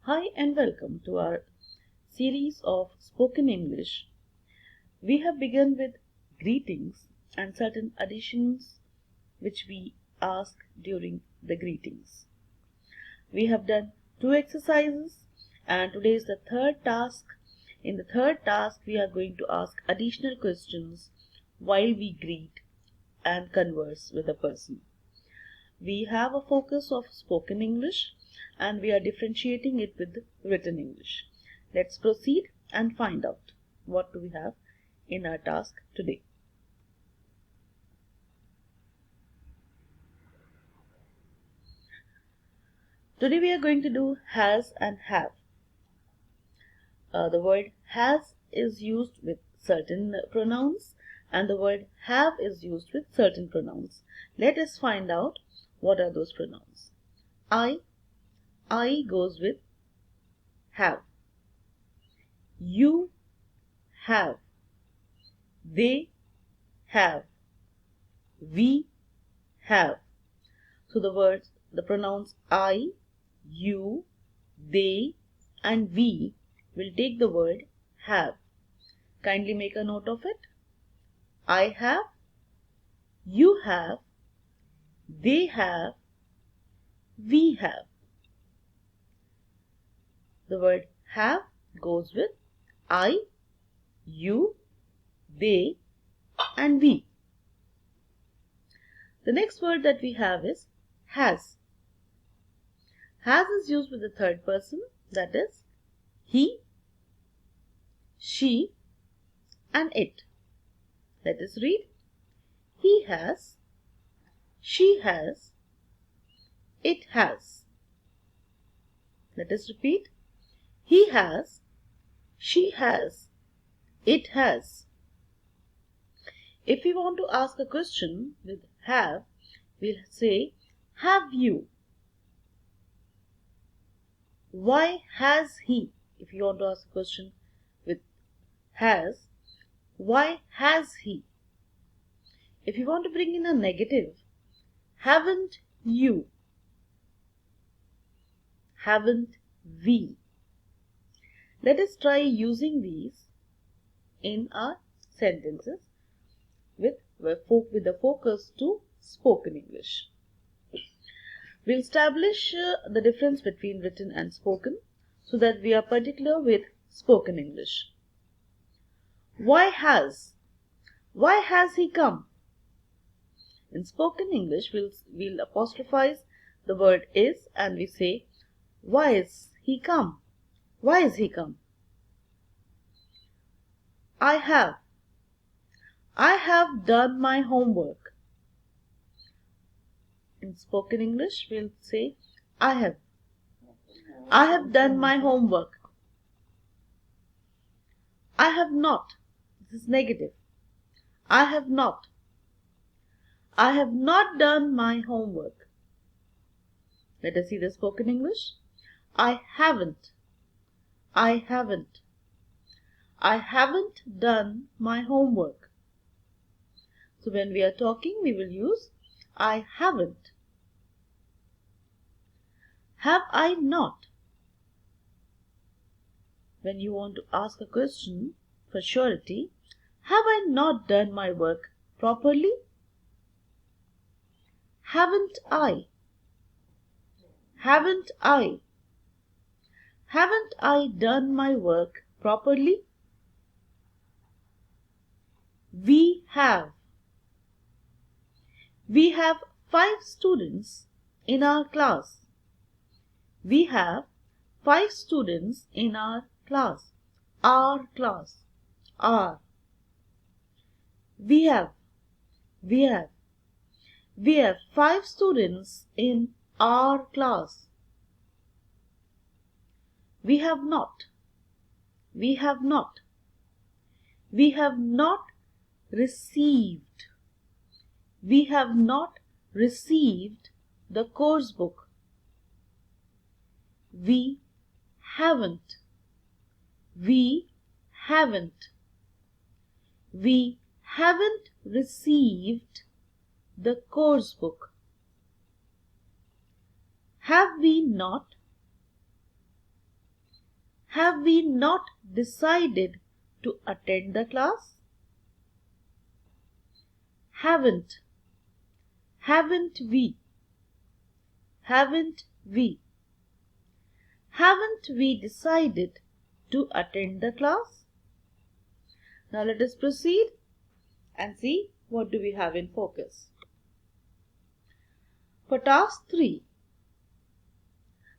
Hi and welcome to our series of spoken English. We have begun with greetings and certain additions which we ask during the greetings. We have done 2 exercises and today is the third task. In the third task, we are going to ask additional questions while we greet and converse with a person. We have a focus of spoken English and we are differentiating it with written English. Let's proceed and find out what do we have in our task today. Today we are going to do has and have. The word has is used with certain pronouns and the word have is used with certain pronouns. Let us find out what are those pronouns. I goes with have. You have. They have. We have. So the pronouns I, you, they and we will take the word have. Kindly make a note of it. I have, you have, they have, we have. The word have goes with I, you, they and we. The next word that we have is has. Has is used with the third person, that is he, she and it. Let us read. He has, she has, it has. Let us repeat. He has, she has, it has. If we want to ask a question with have, we'll say, have you? Why has he? If you want to ask a question with has, why has he? If you want to bring in a negative, haven't you? Haven't we? Let us try using these in our sentences with the focus to spoken English. We'll establish the difference between written and spoken so that we are particular with spoken English. Why has he come? In spoken English, we'll apostrophize the word is and we say, why is he come? Why is he come? I have done my homework. In spoken English, we'll say, I have done my homework. I have not. This is negative. I have not. I have not done my homework. Let us see the spoken English. I haven't. I haven't. I haven't done my homework. So when we are talking, we will use I haven't. Have I not? When you want to ask a question for surety, have I not done my work properly? Haven't I? Haven't I? Haven't I done my work properly? We have. We have 5 students in our class. We have 5 students in our class. Our class. Our. We have. We have. We have 5 students in our class. We have not. We have not. We have not received. We have not received the course book. We haven't. We haven't. We haven't received the course book. Have we not? Have we not decided to attend the class? Haven't. Haven't we? Haven't we? Haven't we decided to attend the class? Now let us proceed and see what do we have in focus. For task 3,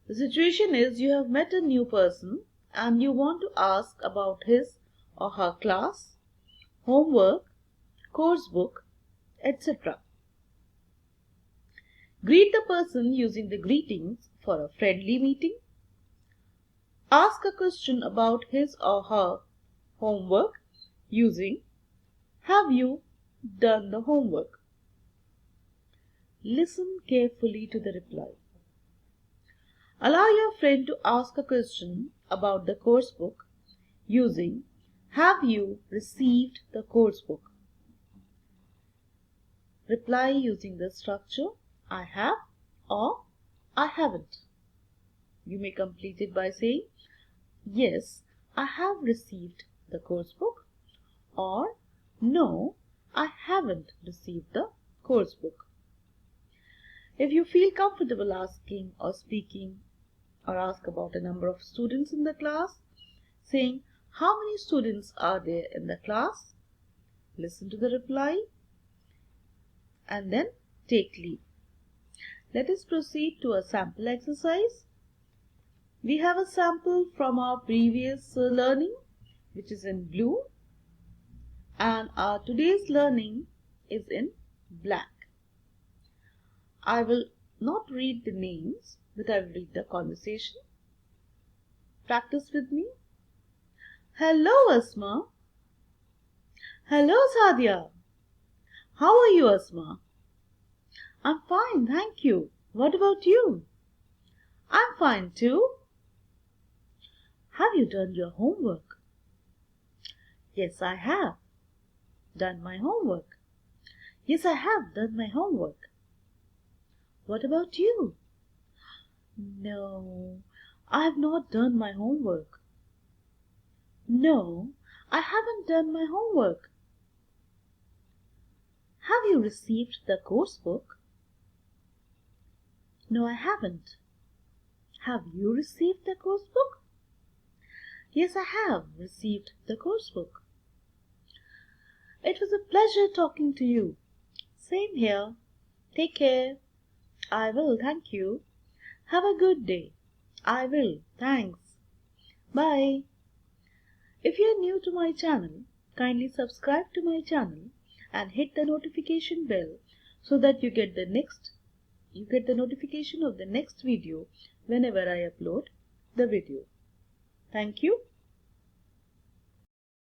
the situation is you have met a new person and you want to ask about his or her class, homework, course book, etc. Greet the person using the greetings for a friendly meeting. Ask a question about his or her homework using "Have you done the homework?" Listen carefully to the reply. Allow your friend to ask a question about the course book using "Have you received the course book?" Reply using the structure "I have" or "I haven't." You may complete it by saying, "Yes, I have received the course book," or "No, I haven't received the course book." If you feel comfortable asking or speaking or ask about a number of students in the class, saying "How many students are there in the class?" Listen to the reply and then take leave. Let us proceed to a sample exercise. We have a sample from our previous learning, which is in blue, and our today's learning is in black. I will not read the names, but I will read the conversation. Practice with me. Hello, Asma. Hello, Sadia. How are you, Asma? I'm fine, thank you. What about you? I'm fine too. Have you done your homework? Yes, I have done my homework. Yes, I have done my homework. What about you? No, I have not done my homework. No, I haven't done my homework. Have you received the course book? No, I haven't. Have you received the course book? Yes, I have received the course book. It was a pleasure talking to you. Same here. Take care. I will, thank you. Have a good day. I will, thanks. Bye. If you are new to my channel, kindly subscribe to my channel and hit the notification bell so that you get the notification of the next video whenever I upload the video. Thank you.